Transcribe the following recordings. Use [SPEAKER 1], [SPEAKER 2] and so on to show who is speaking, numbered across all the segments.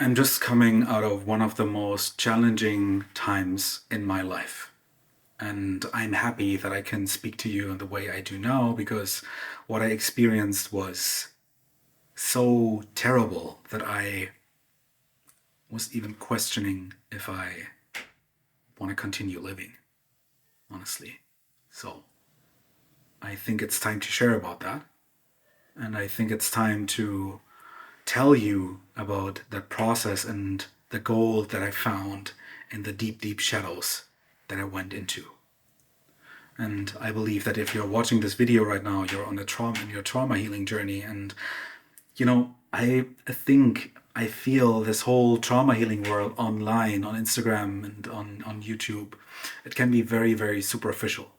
[SPEAKER 1] I'm just coming out of one of the most challenging times in my life. And I'm happy that I can speak to you in the way I do now because what I experienced was so terrible that I was even questioning if I want to continue living, honestly. So I think it's time to share about that. And I think it's time to tell you about that process and the gold that I found in the deep, deep shadows that I went into. And I believe that if you're watching this video right now, you're on a trauma in your trauma healing journey. And I feel this whole trauma healing world online, on Instagram and on YouTube, it can be very, very superficial.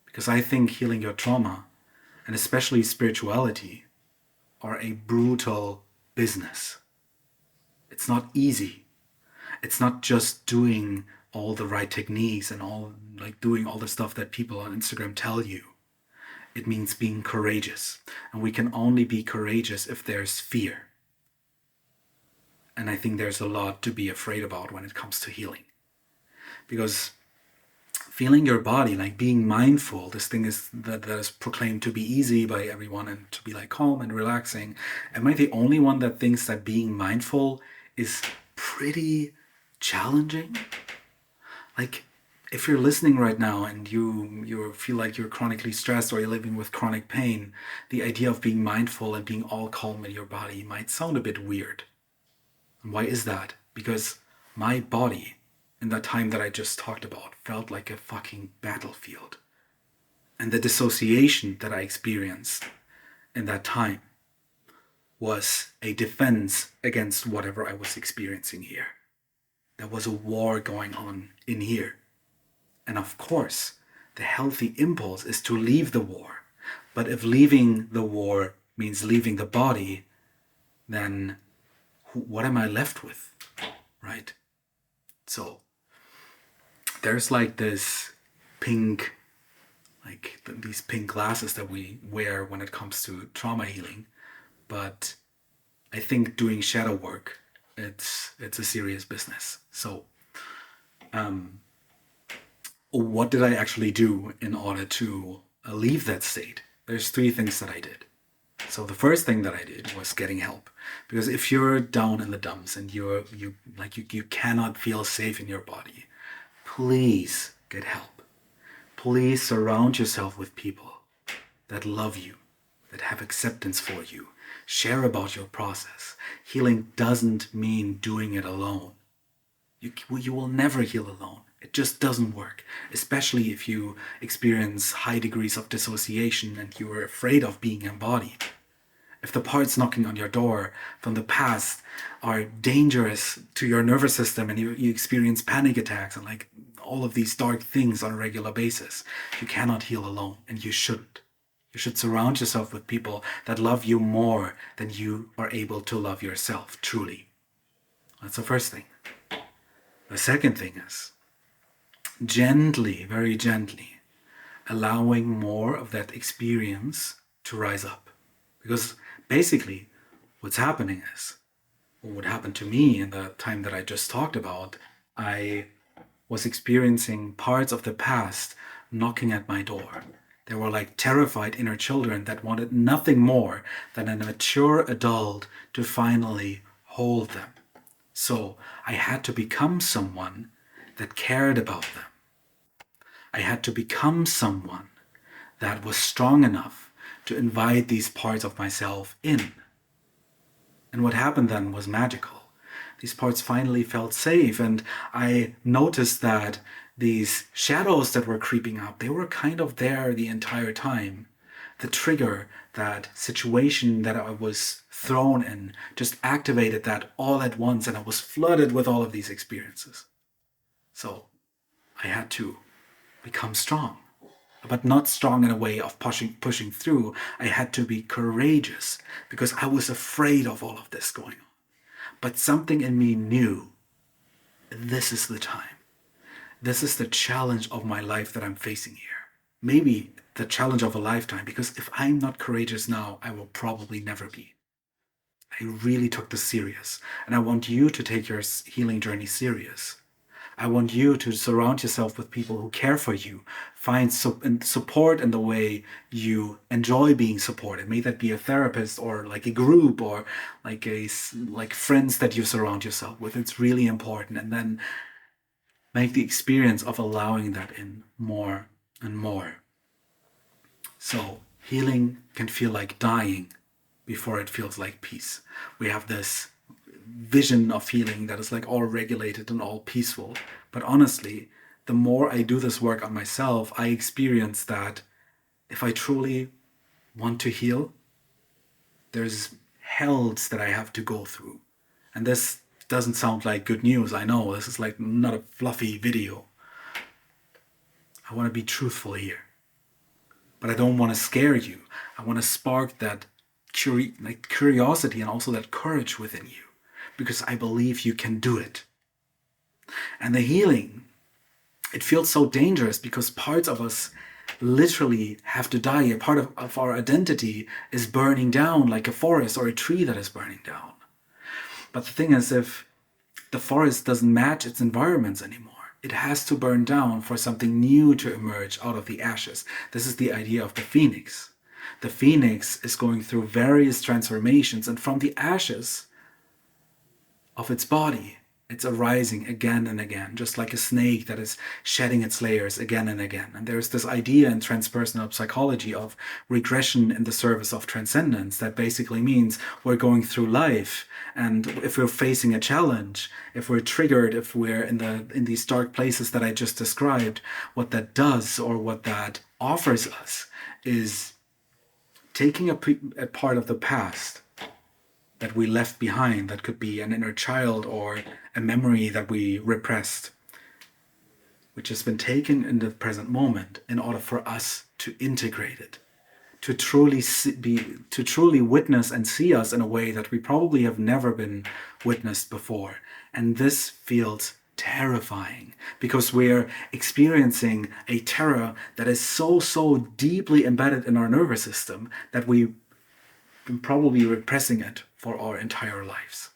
[SPEAKER 1] Because I think healing your trauma, and especially spirituality, are a brutal business. It's not easy. It's not just doing all the right techniques and all like doing all the stuff that people on Instagram tell you. It means being courageous. And we can only be courageous if there's fear. And I think there's a lot to be afraid about when it comes to healing. Because feeling your body, like being mindful, this thing is that is proclaimed to be easy by everyone and to be like calm and relaxing. Am I the only one that thinks that being mindful is pretty challenging? Like, if you're listening right now and you feel like you're chronically stressed or you're living with chronic pain, the idea of being mindful and being all calm in your body might sound a bit weird. And why is that? Because my body, in that time that I just talked about, felt like a fucking battlefield. And the dissociation that I experienced in that time was a defense against whatever I was experiencing here. There was a war going on in here. And of course, the healthy impulse is to leave the war. But if leaving the war means leaving the body, then what am I left with, right? So there's like this pink, like these pink glasses that we wear when it comes to trauma healing. But I think doing shadow work, it's a serious business. So what did I actually do in order to leave that state? There's three things that I did. So the first thing that I did was getting help. Because if you're down in the dumps and you cannot feel safe in your body, please get help. Please surround yourself with people that love you, that have acceptance for you. Share about your process. Healing doesn't mean doing it alone. You will never heal alone. It just doesn't work, especially if you experience high degrees of dissociation and you are afraid of being embodied. If the parts knocking on your door from the past are dangerous to your nervous system and you experience panic attacks and like all of these dark things on a regular basis, you cannot heal alone and you shouldn't. You should surround yourself with people that love you more than you are able to love yourself, truly. That's the first thing. The second thing is gently, very gently, allowing more of that experience to rise up. Because basically, what's happening is, or what happened to me in the time that I just talked about, I was experiencing parts of the past knocking at my door. They were like terrified inner children that wanted nothing more than a mature adult to finally hold them. So I had to become someone that cared about them. I had to become someone that was strong enough to invite these parts of myself in. And what happened then was magical. These parts finally felt safe, and I noticed that these shadows that were creeping up, they were kind of there the entire time. The trigger, that situation that I was thrown in, just activated that all at once, and I was flooded with all of these experiences. So I had to become strong, but not strong in a way of pushing through. I had to be courageous because I was afraid of all of this going on. But something in me knew this is the time. This is the challenge of my life that I'm facing here. Maybe the challenge of a lifetime, because if I'm not courageous now, I will probably never be. I really took this serious. And I want you to take your healing journey serious. I want you to surround yourself with people who care for you. Find support in the way you enjoy being supported. May that be a therapist or like a group or like friends that you surround yourself with. It's really important. And then make the experience of allowing that in more and more. So healing can feel like dying before it feels like peace. We have this vision of healing that is like all regulated and all peaceful. But honestly, the more I do this work on myself, I experience that if I truly want to heal, there's hells that I have to go through. And this doesn't sound like good news. I know this is like not a fluffy video. I want to be truthful here. But I don't want to scare you. I want to spark that curiosity and also that courage within you, because I believe you can do it. And the healing, it feels so dangerous because parts of us literally have to die. A part of our identity is burning down like a forest or a tree that is burning down. But the thing is, if the forest doesn't match its environments anymore, it has to burn down for something new to emerge out of the ashes. This is the idea of the phoenix. The phoenix is going through various transformations, and from the ashes of its body, it's arising again and again, just like a snake that is shedding its layers again and again. And there's this idea in transpersonal psychology of regression in the service of transcendence that basically means we're going through life, and if we're facing a challenge, if we're triggered, if we're in these dark places that I just described, what that does or what that offers us is taking a part of the past that we left behind, that could be an inner child or a memory that we repressed, which has been taken in the present moment in order for us to integrate it, to truly witness and see us in a way that we probably have never been witnessed before. And this feels terrifying because we're experiencing a terror that is so deeply embedded in our nervous system that we've been probably repressing it for our entire lives.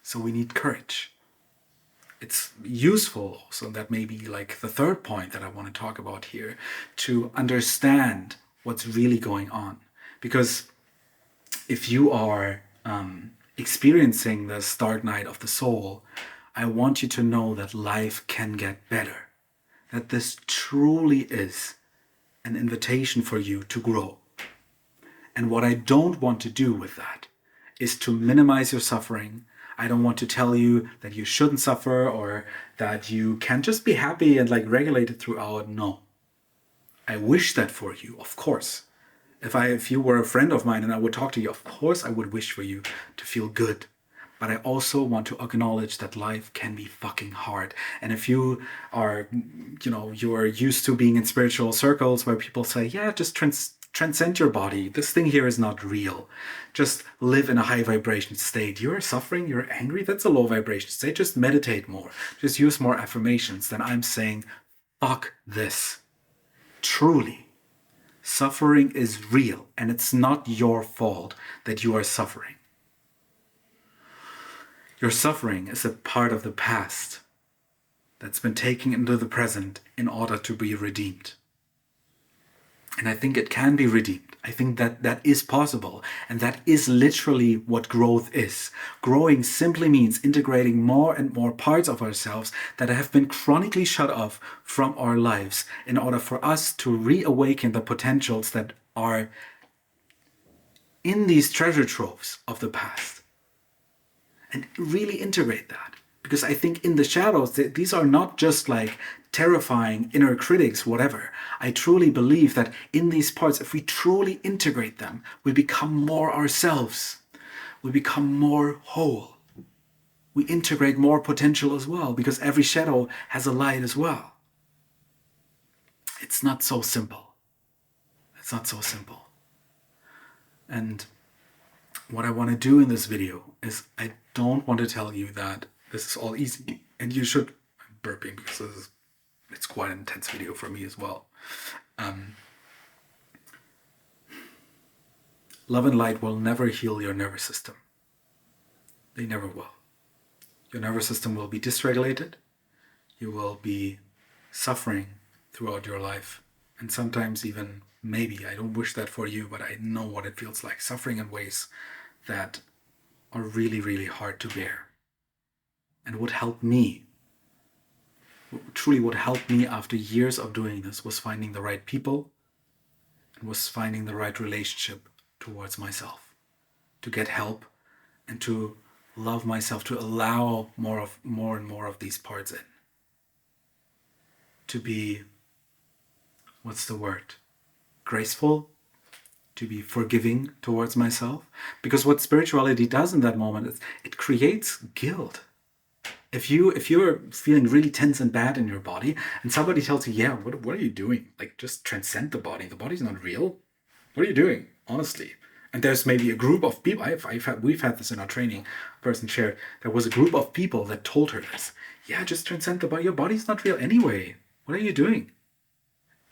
[SPEAKER 1] So we need courage. It's useful also, that may be like the third point that I want to talk about here, to understand what's really going on. Because if you are experiencing this dark night of the soul, I want you to know that life can get better. That this truly is an invitation for you to grow. And what I don't want to do with that is to minimize your suffering. I don't want to tell you that you shouldn't suffer or that you can just be happy and like regulate it throughout. No. I wish that for you, of course. If you were a friend of mine and I would talk to you, of course I would wish for you to feel good. But I also want to acknowledge that life can be fucking hard. And if you are, you're used to being in spiritual circles where people say, yeah, just transcend your body. This thing here is not real. Just live in a high vibration state. You're suffering, you're angry, that's a low vibration state. Just meditate more. Just use more affirmations. Then I'm saying, fuck this. Truly, suffering is real, and it's not your fault that you are suffering. Your suffering is a part of the past that's been taken into the present in order to be redeemed. And I think it can be redeemed. I think that is possible. And that is literally what growth is. Growing simply means integrating more and more parts of ourselves that have been chronically shut off from our lives in order for us to reawaken the potentials that are in these treasure troves of the past. And really integrate that. Because I think in the shadows, these are not just like terrifying inner critics, whatever. I truly believe that in these parts, if we truly integrate them, we become more ourselves. We become more whole. We integrate more potential as well, because every shadow has a light as well. It's not so simple. It's not so simple. And what I want to do in this video is I don't want to tell you that this is all easy and you should, I'm burping because it's quite an intense video for me as well. Love and light will never heal your nervous system. They never will. Your nervous system will be dysregulated. You will be suffering throughout your life. And sometimes even, maybe, I don't wish that for you, but I know what it feels like, suffering in ways that are really, really hard to bear. And what helped me, truly what helped me after years of doing this, was finding the right people and was finding the right relationship towards myself, to get help and to love myself, to allow more and more of these parts in. To be, what's the word? Graceful, to be forgiving towards myself. Because what spirituality does in that moment is it creates guilt. If you're feeling really tense and bad in your body, and somebody tells you, yeah, what are you doing? Like, just transcend the body. The body's not real. What are you doing? Honestly. And there's maybe a group of people, we've had this in our training, a person shared, there was a group of people that told her this. Yeah, just transcend the body. Your body's not real anyway. What are you doing?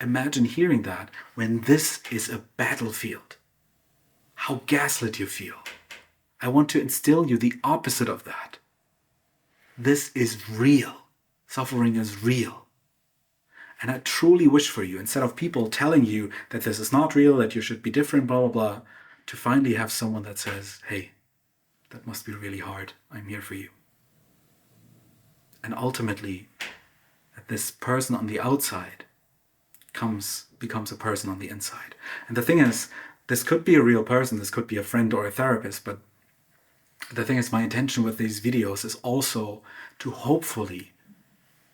[SPEAKER 1] Imagine hearing that when this is a battlefield. How gaslit you feel. I want to instill you the opposite of that. This is real. Suffering is real. And I truly wish for you, instead of people telling you that this is not real, that you should be different, blah, blah, blah, to finally have someone that says, hey, that must be really hard. I'm here for you. And ultimately, that this person on the outside becomes a person on the inside. And the thing is, this could be a real person, this could be a friend or a therapist, but the thing is, my intention with these videos is also to hopefully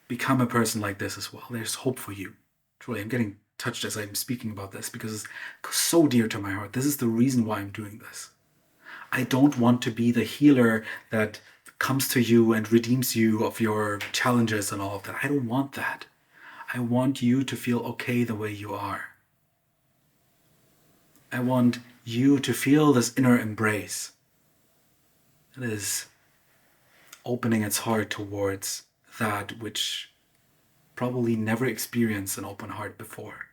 [SPEAKER 1] become a person like this as well. There's hope for you. Truly, I'm getting touched as I'm speaking about this because it's so dear to my heart. This is the reason why I'm doing this. I don't want to be the healer that comes to you and redeems you of your challenges and all of that. I don't want that. I want you to feel okay the way you are. I want you to feel this inner embrace that is opening its heart towards that which probably never experienced an open heart before.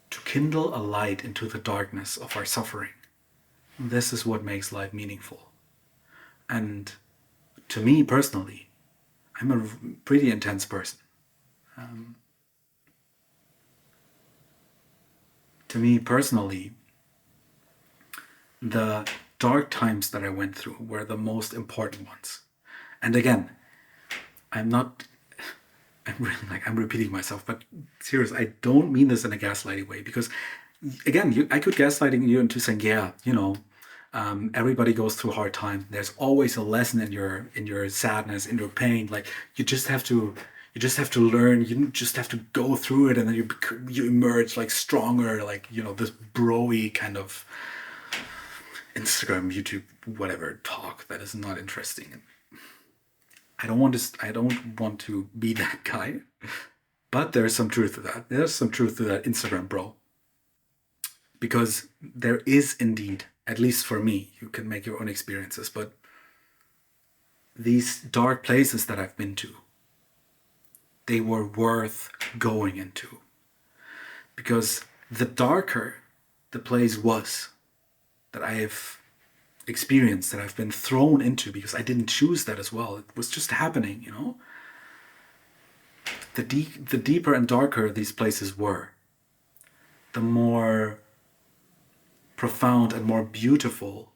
[SPEAKER 1] To kindle a light into the darkness of our suffering. This is what makes life meaningful. And to me personally, I'm a pretty intense person. To me personally, the dark times that I went through were the most important ones. And again, I'm repeating myself, but serious, I don't mean this in a gaslighting way, because again, I could gaslighting you into saying, yeah, everybody goes through hard times. There's always a lesson in your sadness, in your pain. Like you just have to learn. You just have to go through it, and then you emerge like stronger. Like this bro-y kind of Instagram, YouTube, whatever talk that is not interesting. I don't want to be that guy, but there's some truth to that. There's some truth to that Instagram bro. Because there is indeed, at least for me, you can make your own experiences, but these dark places that I've been to, they were worth going into. Because the darker the place was that I have experienced, that I've been thrown into, because I didn't choose that as well. It was just happening, The deeper and darker these places were, the more profound and more beautiful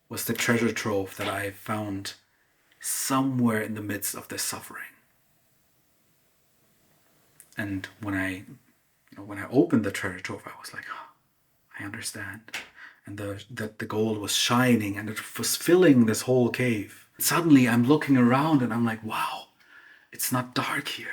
[SPEAKER 1] was the treasure trove that I found somewhere in the midst of this suffering. And when I opened the treasure trove, I was like, oh, I understand. And the gold was shining and it was filling this whole cave. Suddenly I'm looking around and I'm like, wow, it's not dark here.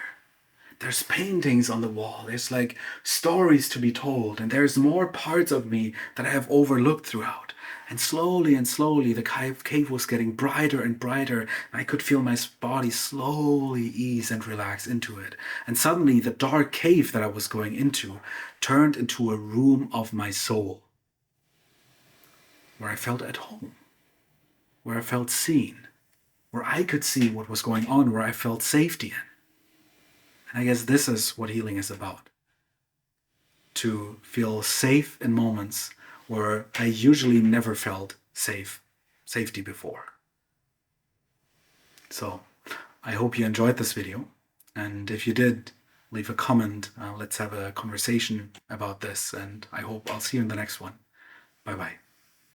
[SPEAKER 1] There's paintings on the wall. There's like stories to be told. And there's more parts of me that I have overlooked throughout. And slowly, the cave was getting brighter and brighter. And I could feel my body slowly ease and relax into it. And suddenly the dark cave that I was going into turned into a room of my soul, where I felt at home, where I felt seen, where I could see what was going on, where I felt safety in. And I guess this is what healing is about. To feel safe in moments where I usually never felt safety before. So I hope you enjoyed this video, and if you did, leave a comment. Let's have a conversation about this, and I hope I'll see you in the next one. Bye bye.